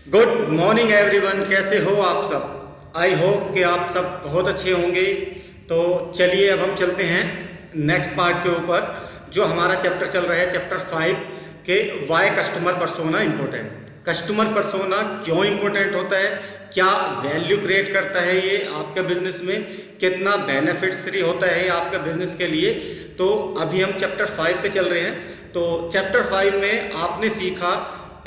Good morning everyone, कैसे हो आप सब। आई होप कि आप सब बहुत अच्छे होंगे। तो चलिए अब हम चलते हैं नेक्स्ट पार्ट के ऊपर, जो हमारा चैप्टर चल रहा है, चैप्टर 5 के why customer persona important. Customer persona क्यों इम्पोर्टेंट होता है, क्या वैल्यू क्रिएट करता है ये आपके बिजनेस में, कितना बेनिफिट्सरी होता है आपके बिजनेस के लिए। तो अभी हम चैप्टर 5 पे चल रहे हैं। तो चैप्टर 5 में आपने सीखा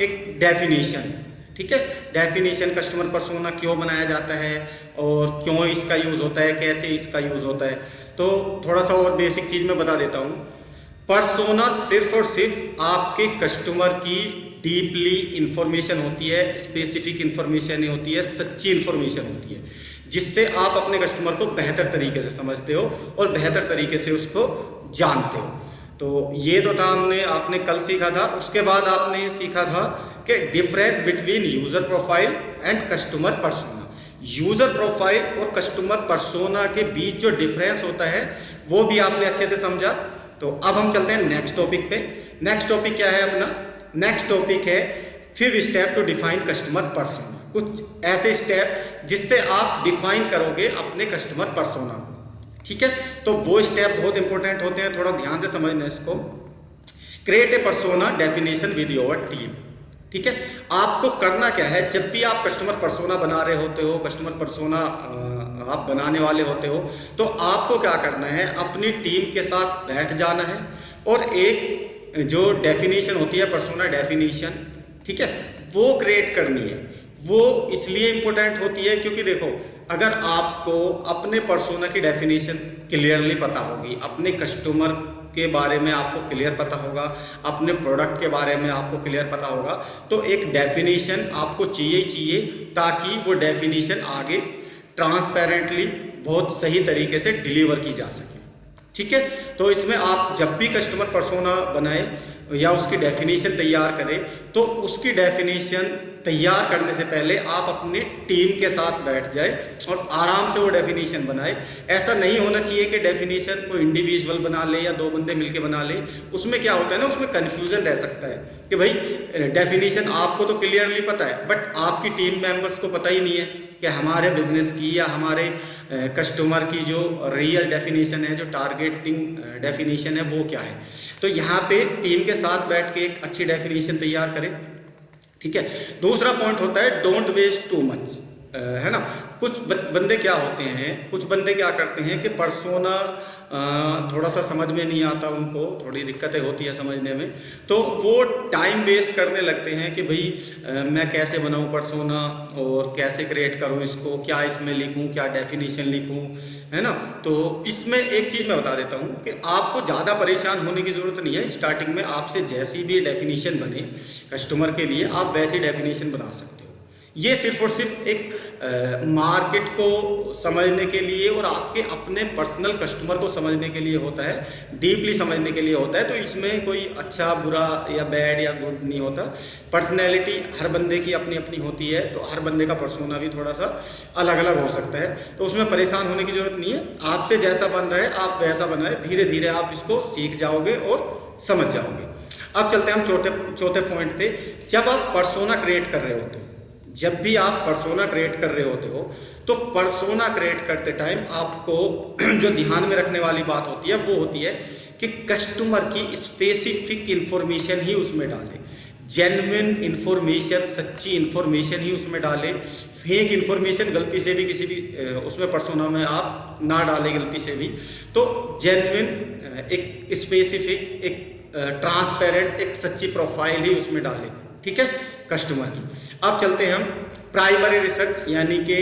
एक डेफिनेशन, ठीक है। डेफिनेशन कस्टमर पर्सोना क्यों बनाया जाता है और क्यों इसका यूज़ होता है, कैसे इसका यूज़ होता है। तो थोड़ा सा और बेसिक चीज़ मैं बता देता हूँ। पर्सोना सिर्फ और सिर्फ आपके कस्टमर की डीपली इंफॉर्मेशन होती है, स्पेसिफिक इंफॉर्मेशन नहीं होती है, सच्ची इंफॉर्मेशन होती है, जिससे आप अपने कस्टमर को बेहतर तरीके से समझते हो और बेहतर तरीके से उसको जानते हो। तो ये तो था हमने आपने कल सीखा था। उसके बाद आपने सीखा था कि difference between user profile and customer persona. User profile और कस्टमर पर्सोना के बीच जो डिफरेंस होता है वो भी आपने अच्छे से समझा। तो अब हम चलते हैं नेक्स्ट टॉपिक पे। नेक्स्ट टॉपिक क्या है अपना? नेक्स्ट टॉपिक है 5 step to define customer persona. कुछ ऐसे स्टेप जिससे आप डिफाइन करोगे अपने कस्टमर पर्सोना को, ठीक है। तो वो स्टेप बहुत इंपॉर्टेंट होते हैं, थोड़ा ध्यान से समझना इसको। Create a persona definition with your team, ठीक है। आपको करना क्या है, जब भी आप कस्टमर पर्सोना बना रहे होते हो, कस्टमर पर्सोना आप बनाने वाले होते हो, तो आपको क्या करना है, अपनी टीम के साथ बैठ जाना है और एक जो डेफिनेशन होती है पर्सोना डेफिनेशन, ठीक है, वो क्रिएट करनी है। वो इसलिए इंपॉर्टेंट होती है क्योंकि देखो, अगर आपको अपने पर्सोना की डेफिनेशन क्लियरली पता होगी, अपने कस्टमर के बारे में आपको क्लियर पता होगा, अपने प्रोडक्ट के बारे में आपको क्लियर पता होगा, तो एक डेफिनेशन आपको चाहिए ही चाहिए, ताकि वो डेफिनेशन आगे ट्रांसपेरेंटली बहुत सही तरीके से डिलीवर की जा सके, ठीक है। तो इसमें आप जब भी कस्टमर पर्सोना बनाए या उसकी डेफिनेशन तैयार करें, तो उसकी डेफिनेशन तैयार करने से पहले आप अपनी टीम के साथ बैठ जाए और आराम से वो डेफिनेशन बनाए। ऐसा नहीं होना चाहिए कि डेफिनेशन को इंडिविजुअल बना ले या 2 बंदे मिलके बना ले। उसमें क्या होता है ना, उसमें कन्फ्यूजन रह सकता है कि भाई डेफिनेशन आपको तो क्लियरली पता है, बट आपकी टीम मेंबर्स को पता ही नहीं है कि हमारे बिजनेस की या हमारे कस्टमर की जो रियल डेफिनेशन है, जो टारगेटिंग डेफिनेशन है, वो क्या है। तो यहाँ पे टीम के साथ बैठ के एक अच्छी डेफिनेशन तैयार करें, ठीक है। दूसरा पॉइंट होता है डोंट वेस्ट टू मच, है ना। कुछ बंदे क्या होते हैं, कुछ बंदे क्या करते हैं कि पर्सोना थोड़ा सा समझ में नहीं आता, उनको थोड़ी दिक्कतें होती है समझने में, तो वो टाइम वेस्ट करने लगते हैं कि भाई मैं कैसे बनाऊं पर्सोना और कैसे क्रिएट करूं इसको, क्या इसमें लिखूं, क्या डेफिनेशन लिखूं, है ना। तो इसमें एक चीज़ मैं बता देता हूं कि आपको ज़्यादा परेशान होने की ज़रूरत नहीं है। स्टार्टिंग में आपसे जैसी भी डेफिनेशन बने कस्टमर के लिए, आप वैसी डेफिनेशन बना सकते हो। ये सिर्फ और सिर्फ एक मार्केट को समझने के लिए और आपके अपने पर्सनल कस्टमर को समझने के लिए होता है, डीपली समझने के लिए होता है। तो इसमें कोई अच्छा बुरा या बैड या गुड नहीं होता। पर्सनैलिटी हर बंदे की अपनी अपनी होती है, तो हर बंदे का पर्सोना भी थोड़ा सा अलग अलग हो सकता है। तो उसमें परेशान होने की ज़रूरत नहीं है। आपसे जैसा बन रहा है आप वैसा बनाए, धीरे धीरे आप इसको सीख जाओगे और समझ जाओगे। अब चलते हैं हम चौथे पॉइंट पे। जब आप पर्सोना क्रिएट कर रहे होते हो, जब भी आप पर्सोना क्रिएट कर रहे होते हो, तो पर्सोना क्रिएट करते टाइम आपको जो ध्यान में रखने वाली बात होती है वो होती है कि कस्टमर की स्पेसिफिक इंफॉर्मेशन ही उसमें डालें, जेन्युइन इंफॉर्मेशन, सच्ची इंफॉर्मेशन ही उसमें डालें। फेक इंफॉर्मेशन गलती से भी किसी भी उसमें पर्सोना में आप ना डालें गलती से भी। तो जेन्युइन, एक स्पेसिफिक, एक ट्रांसपेरेंट, एक सच्ची प्रोफाइल ही उसमें डालें, ठीक है, कस्टमर की। अब चलते हैं हम प्राइमरी रिसर्च, यानी कि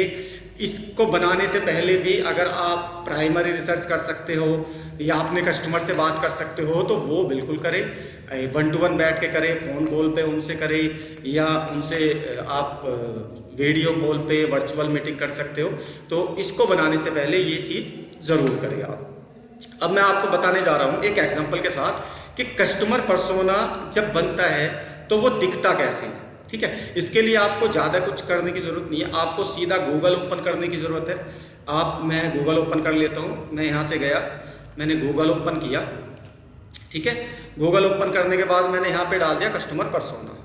इसको बनाने से पहले भी अगर आप प्राइमरी रिसर्च कर सकते हो या अपने कस्टमर से बात कर सकते हो, तो वो बिल्कुल करें। 1 to 1 बैठ के करें, फ़ोन कॉल पे उनसे करें या उनसे आप वीडियो कॉल पे वर्चुअल मीटिंग कर सकते हो। तो इसको बनाने से पहले ये चीज़ ज़रूर करें आप। अब मैं आपको बताने जा रहा हूँ एक एग्जाम्पल के साथ कि कस्टमर पर्सोना जब बनता है तो वो दिखता कैसे है, ठीक है। इसके लिए आपको ज़्यादा कुछ करने की ज़रूरत नहीं है, आपको सीधा गूगल ओपन करने की ज़रूरत है। मैं गूगल ओपन कर लेता हूँ। मैं यहाँ से गया, मैंने गूगल ओपन किया, ठीक है। गूगल ओपन करने के बाद मैंने यहाँ पे डाल दिया कस्टमर पर्सोना,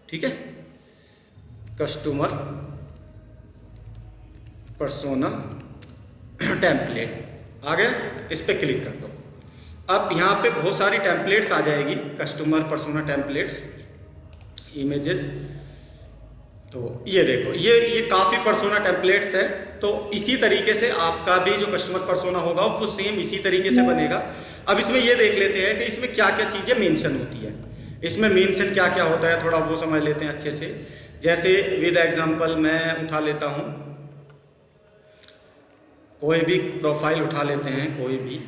ठीक है। कस्टमर पर्सोना टेम्पलेट आ गया, इस पर क्लिक कर दो। अब यहाँ पे बहुत सारी टेम्पलेट्स आ जाएगी, कस्टमर पर्सोना टेम्पलेट्स, इमेजेस। तो ये देखो, ये काफ़ी पर्सोना टेम्पलेट्स है। तो इसी तरीके से आपका भी जो कस्टमर पर्सोना होगा वो सेम इसी तरीके से बनेगा। अब इसमें ये देख लेते हैं कि इसमें क्या क्या चीज़ें मेंशन होती है। इसमें मेंशन क्या क्या होता है, थोड़ा वो समझ लेते हैं अच्छे से। जैसे विद एग्जांपल मैं उठा लेता हूँ, कोई भी प्रोफाइल उठा लेते हैं, कोई भी।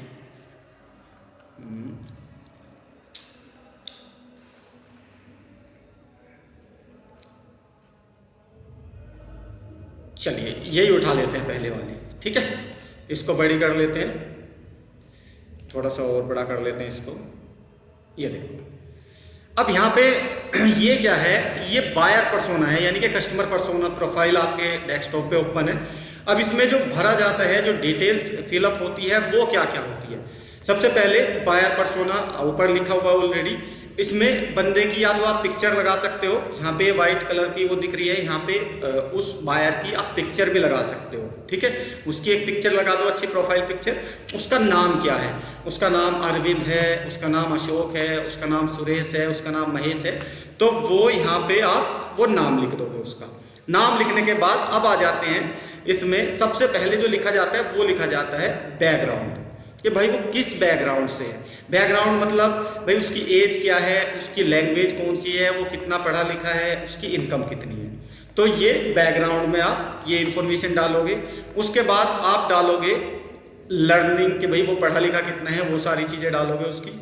चलिए यही उठा लेते हैं पहले वाली, ठीक है। इसको बड़ी कर लेते हैं, थोड़ा सा और बड़ा कर लेते हैं इसको। ये देखो, अब यहाँ पे ये क्या है, ये बायर पर्सोना है, यानी कि कस्टमर पर्सोना प्रोफाइल आपके डेस्कटॉप पे ओपन है। अब इसमें जो भरा जाता है, जो डिटेल्स फिलअप होती है, वो क्या क्या होती है। सबसे पहले बायर पर्सोना ऊपर लिखा हुआ ऑलरेडी। इसमें बंदे की या तो आप पिक्चर लगा सकते हो, जहाँ पे वाइट कलर की वो दिख रही है, यहाँ पे उस बायर की आप पिक्चर भी लगा सकते हो, ठीक है। उसकी एक पिक्चर लगा दो, अच्छी प्रोफाइल पिक्चर। उसका नाम क्या है, उसका नाम अरविंद है, उसका नाम अशोक है, उसका नाम सुरेश है, उसका नाम महेश है। तो वो यहाँ पे आप वो नाम लिख दोगे। उसका नाम लिखने के बाद अब आ जाते हैं, इसमें सबसे पहले जो लिखा जाता है वो लिखा जाता है बैकग्राउंड, कि भाई वो किस बैकग्राउंड से है। बैकग्राउंड मतलब भाई उसकी एज क्या है, उसकी लैंग्वेज कौन सी है, वो कितना पढ़ा लिखा है, उसकी इनकम कितनी है। तो ये बैकग्राउंड में आप ये इन्फॉर्मेशन डालोगे। उसके बाद आप डालोगे लर्निंग, कि भाई वो पढ़ा लिखा कितना है, वो सारी चीज़ें डालोगे उसकी।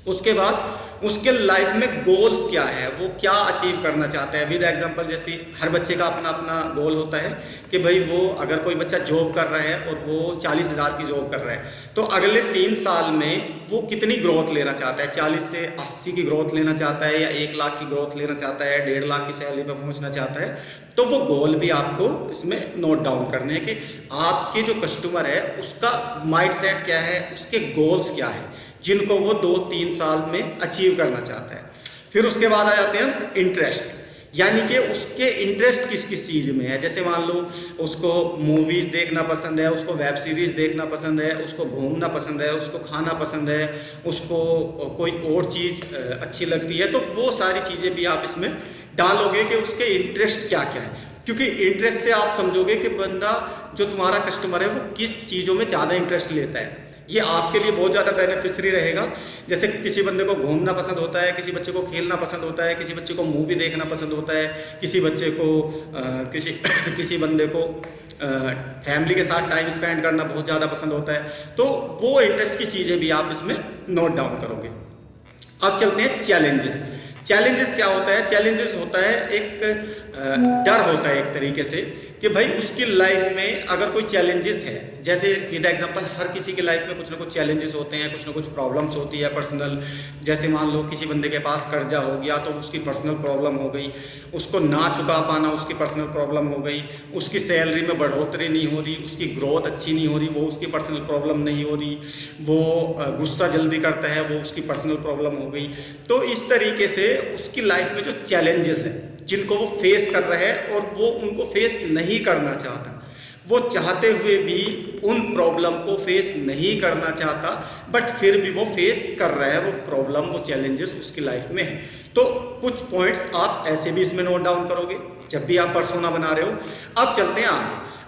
उसके बाद उसके लाइफ में गोल्स क्या है, वो क्या अचीव करना चाहता है। विद एग्जांपल, जैसे हर बच्चे का अपना अपना गोल होता है कि भाई वो अगर कोई बच्चा जॉब कर रहा है और वो 40,000 की जॉब कर रहा है, तो अगले 3 साल में वो कितनी ग्रोथ लेना चाहता है। 40 से 80 की ग्रोथ लेना चाहता है, या 1 लाख की ग्रोथ लेना चाहता है, 1.5 लाख की सैलरी पर पहुंचना चाहता है। तो वो गोल भी आपको इसमें नोट डाउन करने हैं कि आपके जो कस्टमर है उसका माइंड सेट क्या है, उसके गोल्स क्या है, जिनको वो 2-3 साल में अचीव करना चाहता है। फिर उसके बाद आ जाते हैं इंटरेस्ट, यानी कि उसके इंटरेस्ट किस किस चीज़ में है। जैसे मान लो उसको मूवीज़ देखना पसंद है, उसको वेब सीरीज़ देखना पसंद है, उसको घूमना पसंद है, उसको खाना पसंद है, उसको कोई और चीज़ अच्छी लगती है। तो वो सारी चीज़ें भी आप इसमें डालोगे कि उसके इंटरेस्ट क्या क्या है। क्योंकि इंटरेस्ट से आप समझोगे कि बंदा जो तुम्हारा कस्टमर है वो किस चीज़ों में ज़्यादा इंटरेस्ट लेता है। ये आपके लिए बहुत ज़्यादा बेनिफिशियरी रहेगा। जैसे किसी बंदे को घूमना पसंद होता है, किसी बच्चे को खेलना पसंद होता है, किसी बच्चे को मूवी देखना पसंद होता है, किसी बच्चे को किसी बंदे को फैमिली के साथ टाइम स्पेंड करना बहुत ज़्यादा पसंद होता है। तो वो इंटरेस्ट की चीज़ें भी आप इसमें नोट डाउन करोगे। अब चलते हैं चैलेंजेस। चैलेंजेस क्या होता है, चैलेंजेस होता है एक डर होता है एक तरीके से कि भाई उसकी लाइफ में अगर कोई चैलेंजेस है। जैसे विद एग्जांपल, हर किसी के लाइफ में कुछ ना कुछ चैलेंजेस होते हैं, कुछ ना कुछ प्रॉब्लम्स होती है पर्सनल। जैसे मान लो किसी बंदे के पास कर्जा हो गया तो उसकी पर्सनल प्रॉब्लम हो गई, उसको ना चुका पाना उसकी पर्सनल प्रॉब्लम हो गई, उसकी सैलरी में बढ़ोतरी नहीं हो रही, उसकी ग्रोथ अच्छी नहीं हो रही, वो उसकी पर्सनल प्रॉब्लम नहीं हो रही, वो गुस्सा जल्दी करता है, वो उसकी पर्सनल प्रॉब्लम हो गई। तो इस तरीके से उसकी लाइफ में जो चैलेंजेस हैं जिनको वो फेस कर रहा है और वो उनको फेस नहीं करना चाहता, वो चाहते हुए भी उन प्रॉब्लम को फेस नहीं करना चाहता, बट फिर भी वो फेस कर रहा है वो प्रॉब्लम, वो चैलेंजेस उसकी लाइफ में है। तो कुछ पॉइंट्स आप ऐसे भी इसमें नोट डाउन करोगे जब भी आप पर्सोना बना रहे हो। अब चलते हैं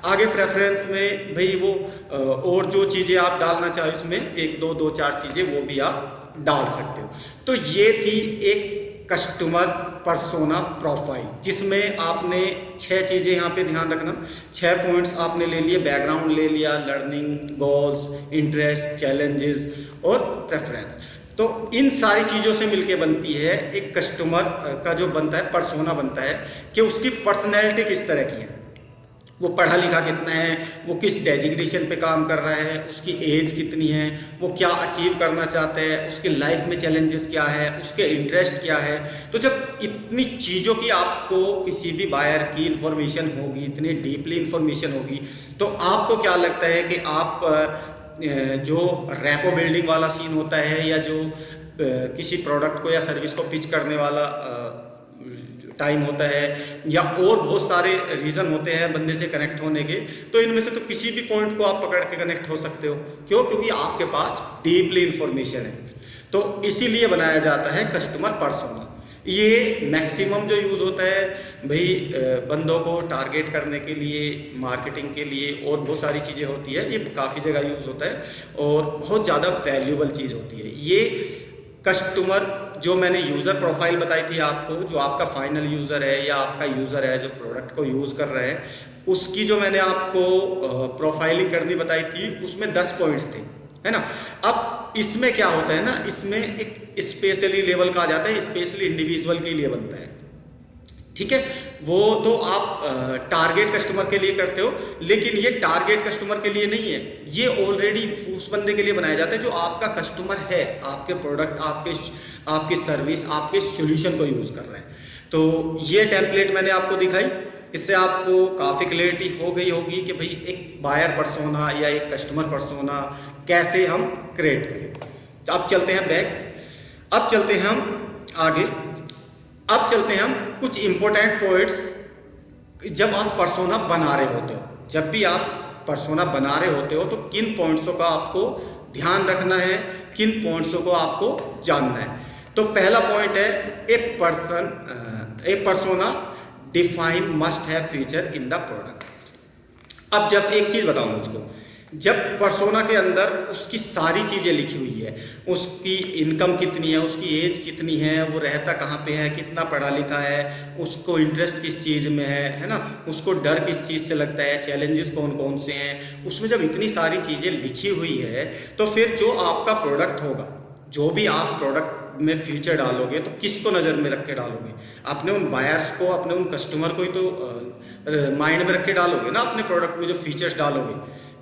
आगे प्रेफरेंस में। भाई वो और जो चीज़ें आप डालना चाहो इसमें, 1-2-4 चीज़ें वो भी आप डाल सकते हो। तो ये थी एक कस्टमर पर्सोना प्रोफाइल, जिसमें आपने 6 चीज़ें यहाँ पे ध्यान रखना। 6 पॉइंट्स आपने ले लिए, बैकग्राउंड ले लिया, लर्निंग, गोल्स, इंटरेस्ट, चैलेंजेस और प्रेफरेंस। तो इन सारी चीज़ों से मिलके बनती है एक कस्टमर का जो बनता है पर्सोना बनता है कि उसकी पर्सनैलिटी किस तरह की है, वो पढ़ा लिखा कितना है, वो किस डेजिग्नेशन पे काम कर रहा है, उसकी एज कितनी है, वो क्या अचीव करना चाहता है, उसकी लाइफ में चैलेंजेस क्या है, उसके इंटरेस्ट क्या है। तो जब इतनी चीज़ों की आपको किसी भी बायर की इंफॉर्मेशन होगी, इतनी डीपली इंफॉर्मेशन होगी, तो आपको क्या लगता है कि आप जो रैपो बिल्डिंग वाला सीन होता है, या जो किसी प्रोडक्ट को या सर्विस को पिच करने वाला टाइम होता है या और बहुत सारे रीज़न होते हैं बंदे से कनेक्ट होने के, तो इनमें से तो किसी भी पॉइंट को आप पकड़ के कनेक्ट हो सकते हो। क्यों? क्योंकि आपके पास डीपली इंफॉर्मेशन है। तो इसीलिए बनाया जाता है कस्टमर पर्सोना। ये मैक्सिमम जो यूज़ होता है भाई बंदों को टारगेट करने के लिए, मार्केटिंग के लिए और बहुत सारी चीज़ें होती है, ये काफ़ी जगह यूज़ होता है और बहुत ज़्यादा वैल्यूबल चीज़ होती है। ये कस्टमर जो मैंने यूज़र प्रोफाइल बताई थी आपको, जो आपका फाइनल यूज़र है या आपका यूज़र है जो प्रोडक्ट को यूज़ कर रहे हैं, उसकी जो मैंने आपको प्रोफाइलिंग करनी बताई थी, उसमें 10 पॉइंट्स थे, है ना। अब इसमें क्या होता है ना, इसमें एक स्पेशली लेवल का आ जाता है, स्पेशली इंडिविजुअल के लिए बनता है, ठीक है। वो तो आप टारगेट कस्टमर के लिए करते हो, लेकिन ये टारगेट कस्टमर के लिए नहीं है, ये ऑलरेडी उस बंदे के लिए बनाया जाता है जो आपका कस्टमर है, आपके प्रोडक्ट, आपकी सर्विस, आपके सॉल्यूशन को यूज़ कर रहे हैं। तो ये टेम्पलेट मैंने आपको दिखाई, इससे आपको काफ़ी क्लैरिटी हो गई होगी कि भाई एक बायर पर्सोना या एक कस्टमर पर्सोना कैसे हम क्रिएट करें। अब चलते हैं बैक, अब चलते हैं हम आगे, अब चलते हैं हम कुछ इंपॉर्टेंट पॉइंट्स जब आप पर्सोना बना रहे होते हो। जब भी आप पर्सोना बना रहे होते हो तो किन पॉइंट्सों का आपको ध्यान रखना है, किन पॉइंट्सों को आपको जानना है। तो पहला पॉइंट है a persona define must have feature in the product. अब जब एक चीज़ बताऊँ मुझको, जब पर्सोना के अंदर उसकी सारी चीज़ें लिखी हुई है, उसकी इनकम कितनी है, उसकी एज कितनी है, वो रहता कहाँ पे है, कितना पढ़ा लिखा है, उसको इंटरेस्ट किस चीज़ में है ना, उसको डर किस चीज़ से लगता है, चैलेंजेस कौन कौन से हैं, उसमें जब इतनी सारी चीज़ें लिखी हुई है तो फिर जो आपका प्रोडक्ट होगा, जो भी आप प्रोडक्ट में फीचर डालोगे तो किसको नज़र में रख के डालोगे? अपने उन बायर्स को, अपने उन कस्टमर को ही तो माइंड में रख के डालोगे ना अपने प्रोडक्ट में जो फीचर्स डालोगे,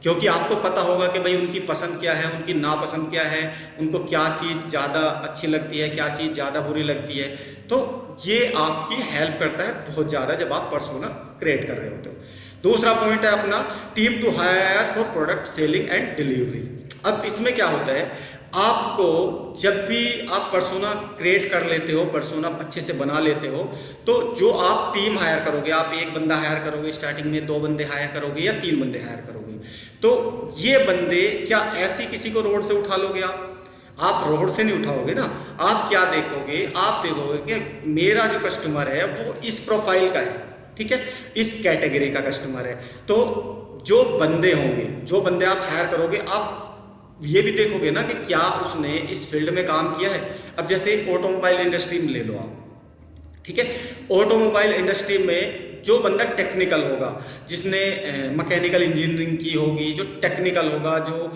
क्योंकि आपको पता होगा कि भाई उनकी पसंद क्या है, उनकी नापसंद क्या है, उनको क्या चीज़ ज़्यादा अच्छी लगती है, क्या चीज़ ज़्यादा बुरी लगती है। तो ये आपकी हेल्प करता है बहुत ज़्यादा जब आप पर्सोना क्रिएट कर रहे होते हो। दूसरा पॉइंट है अपना team to hire for product selling and delivery. अब इसमें क्या होता है, आपको जब भी आप पर्सोना क्रिएट कर लेते हो, पर्सोना अच्छे से बना लेते हो, तो जो आप टीम हायर करोगे, आप एक बंदा हायर करोगे स्टार्टिंग में, 2 बंदे हायर करोगे या 3 बंदे हायर करोगे, तो ये बंदे क्या ऐसी किसी को रोड से उठा लोगे? आप रोड से नहीं उठाओगे ना। आप क्या देखोगे, आप देखोगे कि मेरा जो कस्टमर है वो इस प्रोफाइल का है, ठीक है, इस कैटेगरी का कस्टमर है। तो जो बंदे होंगे, जो बंदे आप हायर करोगे, आप ये भी देखोगे ना कि क्या उसने इस फील्ड में काम किया है। अब जैसे ऑटोमोबाइल इंडस्ट्री में ले लो आप, ठीक है, ऑटोमोबाइल इंडस्ट्री में जो बंदा टेक्निकल होगा, जिसने मैकेनिकल इंजीनियरिंग की होगी, जो टेक्निकल होगा, जो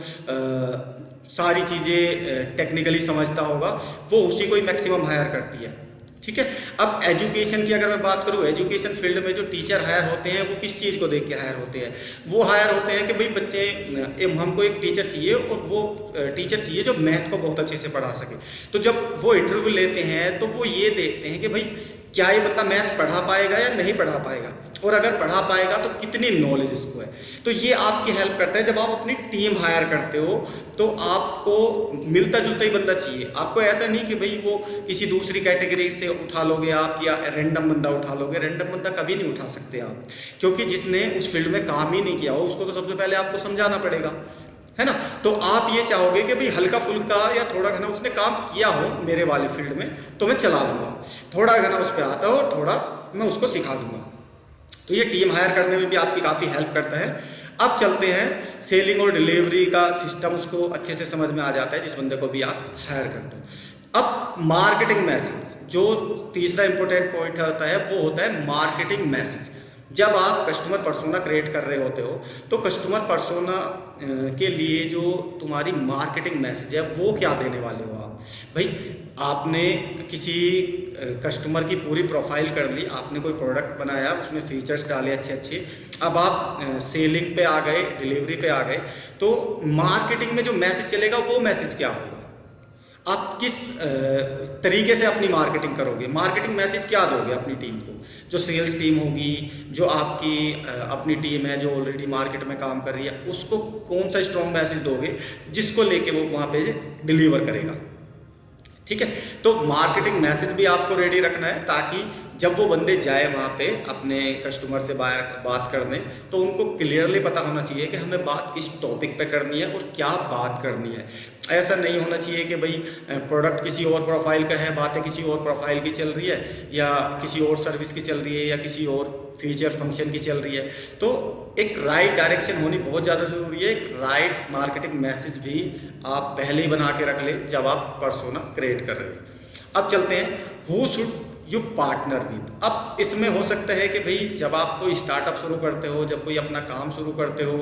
सारी चीज़ें टेक्निकली समझता होगा, वो उसी को ही मैक्सिमम हायर करती है, ठीक है। अब एजुकेशन की अगर मैं बात करूँ, एजुकेशन फील्ड में जो टीचर हायर होते हैं वो किस चीज़ को देख के हायर होते हैं? वो हायर होते हैं कि भाई बच्चे, हमको एक टीचर चाहिए और वो टीचर चाहिए जो मैथ को बहुत अच्छे से पढ़ा सके। तो जब वो इंटरव्यू लेते हैं तो वो ये देखते हैं कि भाई क्या ये बंदा मैथ पढ़ा पाएगा या नहीं पढ़ा पाएगा, और अगर पढ़ा पाएगा तो कितनी नॉलेज इसको है। तो ये आपकी हेल्प करता है। जब आप अपनी टीम हायर करते हो तो आपको मिलता जुलता ही बंदा चाहिए। आपको ऐसा नहीं कि भाई वो किसी दूसरी कैटेगरी से उठा लोगे आप या रैंडम बंदा उठा लोगे। रैंडम बंदा कभी नहीं उठा सकते आप, क्योंकि जिसने उस फील्ड में काम ही नहीं किया हो उसको तो सबसे पहले आपको समझाना पड़ेगा, है ना। तो आप ये चाहोगे कि भाई हल्का फुल्का या थोड़ा घना उसने काम किया हो मेरे वाले फील्ड में तो मैं चला लूँगा, थोड़ा घना उस पर आता हो, थोड़ा मैं उसको सिखा दूँगा। तो ये टीम हायर करने में भी आपकी काफ़ी हेल्प करता है। अब चलते हैं सेलिंग और डिलीवरी का सिस्टम, उसको अच्छे से समझ में आ जाता है जिस बंदे को भी आप हायर करते हो। अब मार्केटिंग मैसेज, जो तीसरा इंपॉर्टेंट पॉइंट होता है वो होता है मार्केटिंग मैसेज। जब आप कस्टमर पर्सोना क्रिएट कर रहे होते हो तो कस्टमर पर्सोना के लिए जो तुम्हारी मार्केटिंग मैसेज है वो क्या देने वाले हो आप। भाई आपने किसी कस्टमर की पूरी प्रोफाइल कर ली, आपने कोई प्रोडक्ट बनाया, उसमें फीचर्स डाले अच्छे अच्छे, अब आप सेलिंग पे आ गए, डिलीवरी पे आ गए, तो मार्केटिंग में जो मैसेज चलेगा वो मैसेज क्या होगा? आप किस तरीके से अपनी मार्केटिंग करोगे? मार्केटिंग मैसेज क्या दोगे अपनी टीम को? जो सेल्स टीम होगी, जो आपकी अपनी टीम है जो ऑलरेडी मार्केट में काम कर रही है, उसको कौन सा स्ट्रॉन्ग मैसेज दोगे जिसको लेके वो वहाँ पे डिलीवर करेगा? ठीक है, तो मार्केटिंग मैसेज भी आपको रेडी रखना है ताकि जब वो बंदे जाए वहाँ पे अपने कस्टमर से बात करने, तो उनको क्लियरली पता होना चाहिए कि हमें बात किस टॉपिक पे करनी है और क्या बात करनी है। ऐसा नहीं होना चाहिए कि भाई प्रोडक्ट किसी और प्रोफाइल का है, बातें किसी और प्रोफाइल की चल रही है, या किसी और सर्विस की चल रही है, या किसी और फीचर फंक्शन की चल रही है। तो एक राइट डायरेक्शन होनी बहुत ज़्यादा ज़रूरी है। एक राइट मार्केटिंग मैसेज भी आप पहले ही बना के रख ले जब आप पर्सोना क्रिएट कर रहे हो। अब चलते हैं who should you partner with. अब इसमें हो सकता है कि भाई जब आप कोई स्टार्टअप शुरू करते हो, जब कोई अपना काम शुरू करते हो,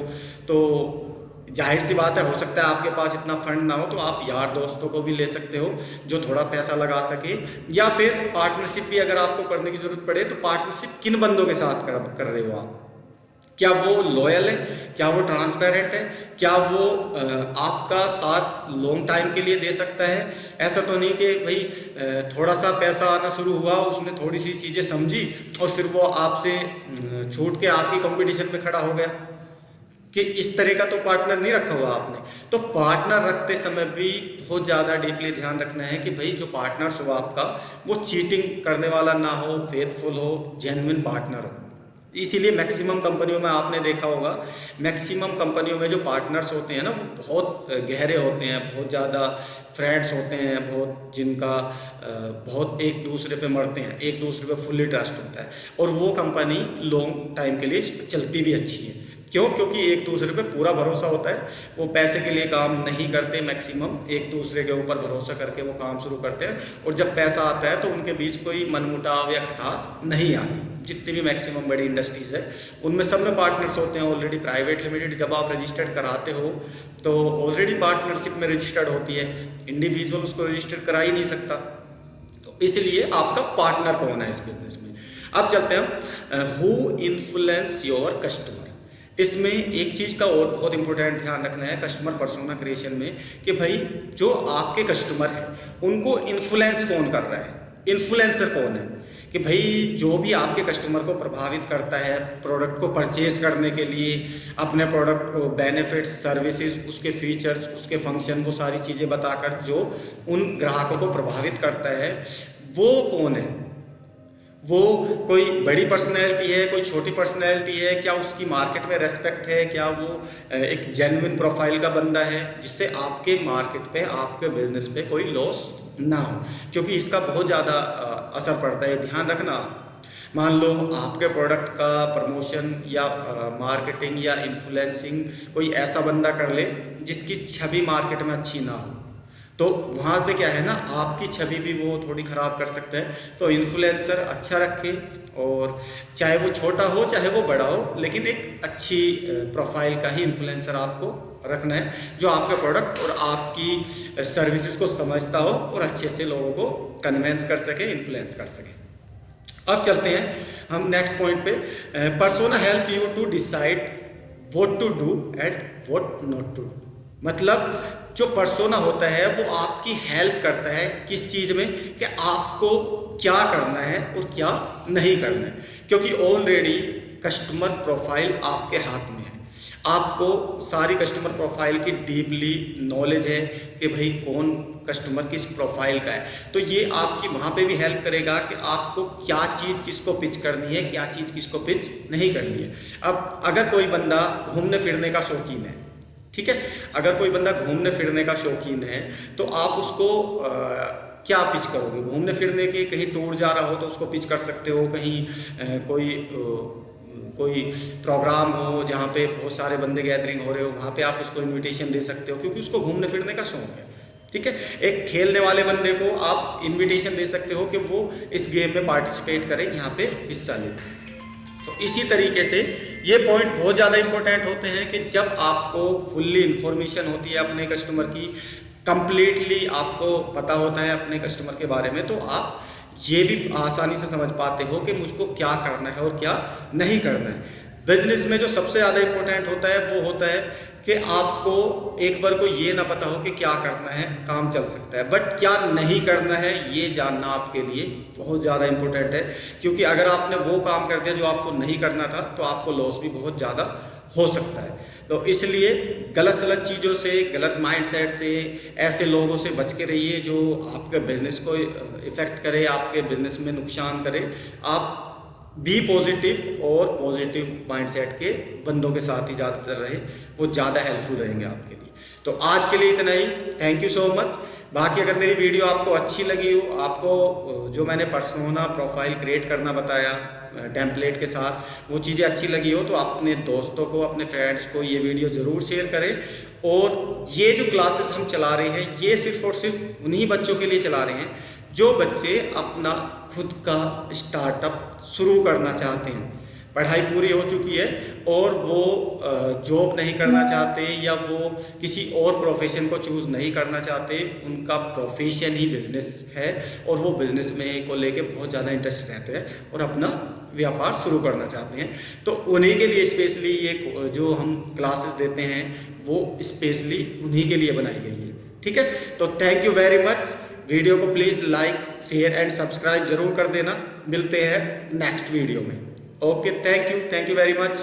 तो जाहिर सी बात है, हो सकता है आपके पास इतना फंड ना हो, तो आप यार दोस्तों को भी ले सकते हो जो थोड़ा पैसा लगा सके, या फिर पार्टनरशिप भी अगर आपको करने की ज़रूरत पड़े तो पार्टनरशिप किन बंदों के साथ कर रहे हो आप। क्या वो लॉयल है, क्या वो ट्रांसपेरेंट है, क्या वो आपका साथ लॉन्ग टाइम के लिए दे सकता है। ऐसा तो नहीं कि भाई थोड़ा सा पैसा आना शुरू हुआ, उसने थोड़ी सी चीज़ें समझी और फिर वो आपसे छूट के आपकी कंपटीशन में खड़ा हो गया, कि इस तरह का तो पार्टनर नहीं रखा हुआ आपने। तो पार्टनर रखते समय भी बहुत ज़्यादा डीपली ध्यान रखना है कि भाई जो पार्टनर्स हो आपका वो चीटिंग करने वाला ना हो, फेथफुल हो, जेन्युइन पार्टनर हो। इसीलिए मैक्सिमम कंपनियों में आपने देखा होगा, मैक्सिमम कंपनियों में जो पार्टनर्स होते हैं ना, वो बहुत गहरे होते हैं, बहुत ज़्यादा फ्रेंड्स होते हैं, बहुत जिनका बहुत एक दूसरे पे मरते हैं, एक दूसरे पे फुल्ली ट्रस्ट होता है, और वो कंपनी लॉन्ग टाइम के लिए चलती भी अच्छी है। क्यों? क्योंकि एक दूसरे पे पूरा भरोसा होता है। वो पैसे के लिए काम नहीं करते, मैक्सिमम एक दूसरे के ऊपर भरोसा करके वो काम शुरू करते हैं, और जब पैसा आता है तो उनके बीच कोई मनमुटाव या खटास नहीं आती। जितनी भी मैक्सिमम बड़ी इंडस्ट्रीज़ है उनमें सब में पार्टनर्स होते हैं ऑलरेडी। प्राइवेट लिमिटेड जब आप रजिस्टर्ड कराते हो तो ऑलरेडी पार्टनरशिप में रजिस्टर्ड होती है, इंडिविजुअल उसको रजिस्टर करा ही नहीं सकता। तो इसलिए आपका पार्टनर कौन है इस बिजनेस में। अब चलते हैं हु इन्फ्लुएंस योर कस्टमर। इसमें एक चीज़ का और बहुत इंपॉर्टेंट ध्यान रखना है कस्टमर पर्सोना क्रिएशन में, कि भाई जो आपके कस्टमर है उनको इन्फ्लुएंस कौन कर रहा है, इन्फ्लुएंसर कौन है। कि भाई जो भी आपके कस्टमर को प्रभावित करता है प्रोडक्ट को परचेज करने के लिए, अपने प्रोडक्ट को बेनिफिट्स, सर्विसेज, उसके फीचर्स, उसके फंक्शन, वो सारी चीज़ें बताकर जो उन ग्राहकों को प्रभावित करता है, वो कौन है। वो कोई बड़ी पर्सनैलिटी है, कोई छोटी पर्सनैलिटी है, क्या उसकी मार्केट में रेस्पेक्ट है, क्या वो एक जेन्युइन प्रोफाइल का बंदा है जिससे आपके मार्केट पे, आपके बिजनेस पे कोई लॉस ना हो। क्योंकि इसका बहुत ज़्यादा असर पड़ता है, ध्यान रखना। मान लो आपके प्रोडक्ट का प्रमोशन या मार्केटिंग या इन्फ्लुएंसिंग कोई ऐसा बंदा कर ले जिसकी छवि मार्केट में अच्छी ना हो, तो वहाँ पे क्या है ना, आपकी छवि भी वो थोड़ी ख़राब कर सकता है। तो इन्फ्लुएंसर अच्छा रखे, और चाहे वो छोटा हो चाहे वो बड़ा हो, लेकिन एक अच्छी प्रोफाइल का ही इन्फ्लुएंसर आपको रखना है, जो आपके प्रोडक्ट और आपकी सर्विसेज को समझता हो और अच्छे से लोगों को कन्वेंस कर सके, इन्फ्लुएंस कर सके। अब चलते हैं हम नेक्स्ट पॉइंट पे। Persona help you to decide what to do and what not to do. मतलब जो पर्सोना होता है वो आपकी हेल्प करता है किस चीज़ में, कि आपको क्या करना है और क्या नहीं करना है। क्योंकि ऑलरेडी कस्टमर प्रोफाइल आपके हाथ में है, आपको सारी कस्टमर प्रोफाइल की डीपली नॉलेज है कि भाई कौन कस्टमर किस प्रोफाइल का है। तो ये आपकी वहाँ पे भी हेल्प करेगा कि आपको क्या चीज़ किसको पिच करनी है, क्या चीज़ किसको पिच नहीं करनी है। अब अगर कोई बंदा घूमने फिरने का शौकीन है, ठीक है, अगर कोई बंदा घूमने फिरने का शौकीन है तो आप उसको क्या पिच करोगे। घूमने फिरने के कहीं टूर जा रहा हो तो उसको पिच कर सकते हो, कहीं कोई प्रोग्राम हो जहाँ पे बहुत सारे बंदे गैदरिंग हो रहे हो, वहाँ पे आप उसको इनविटेशन दे सकते हो, क्योंकि उसको घूमने फिरने का शौक है। ठीक है, एक खेलने वाले बंदे को आप इनविटेशन दे सकते हो कि वो इस गेम में पार्टिसिपेट करें, यहाँ पे हिस्सा लें। तो इसी तरीके से ये पॉइंट बहुत ज़्यादा इंपॉर्टेंट होते हैं कि जब आपको फुल्ली इन्फॉर्मेशन होती है अपने कस्टमर की, कंप्लीटली आपको पता होता है अपने कस्टमर के बारे में, तो आप ये भी आसानी से समझ पाते हो कि मुझको क्या करना है और क्या नहीं करना है। बिजनेस में जो सबसे ज़्यादा इम्पोर्टेंट होता है वो होता है कि आपको एक बार को ये ना पता हो कि क्या करना है, काम चल सकता है, बट क्या नहीं करना है ये जानना आपके लिए बहुत ज़्यादा इम्पोर्टेंट है। क्योंकि अगर आपने वो काम कर दिया जो आपको नहीं करना था तो आपको लॉस भी बहुत ज़्यादा हो सकता है। तो इसलिए गलत सलत चीज़ों से, गलत माइंडसेट से, ऐसे लोगों से बच के रहिए जो आपके बिजनेस को इफ़ेक्ट करे, आपके बिजनेस में नुकसान करे। आप बी पॉजिटिव और पॉजिटिव माइंडसेट के बंदों के साथ ही ज़्यादातर रहे, वो ज़्यादा हेल्पफुल रहेंगे आपके लिए। तो आज के लिए इतना ही, थैंक यू सो मच। बाकी अगर मेरी वीडियो आपको अच्छी लगी हो, आपको जो मैंने पर्सोना प्रोफाइल क्रिएट करना बताया टेम्पलेट के साथ, वो चीज़ें अच्छी लगी हो तो अपने दोस्तों को, अपने फ्रेंड्स को ये वीडियो ज़रूर शेयर करें। और ये जो क्लासेस हम चला रहे हैं, ये सिर्फ और सिर्फ उन्हीं बच्चों के लिए चला रहे हैं जो बच्चे अपना खुद का स्टार्टअप शुरू करना चाहते हैं। पढ़ाई पूरी हो चुकी है और वो जॉब नहीं करना चाहते या वो किसी और प्रोफेशन को चूज़ नहीं करना चाहते, उनका प्रोफेशन ही बिजनेस है और वो बिजनेस में को लेके बहुत ज़्यादा इंटरेस्ट रहते हैं और अपना व्यापार शुरू करना चाहते हैं। तो उन्हीं के लिए स्पेशली ये जो हम क्लासेस देते हैं वो स्पेशली उन्हीं के लिए बनाई गई है। ठीक है, तो thank you very much. Video को please like, share and subscribe जरूर कर देना। मिलते हैं नेक्स्ट वीडियो में। Okay, thank you very much.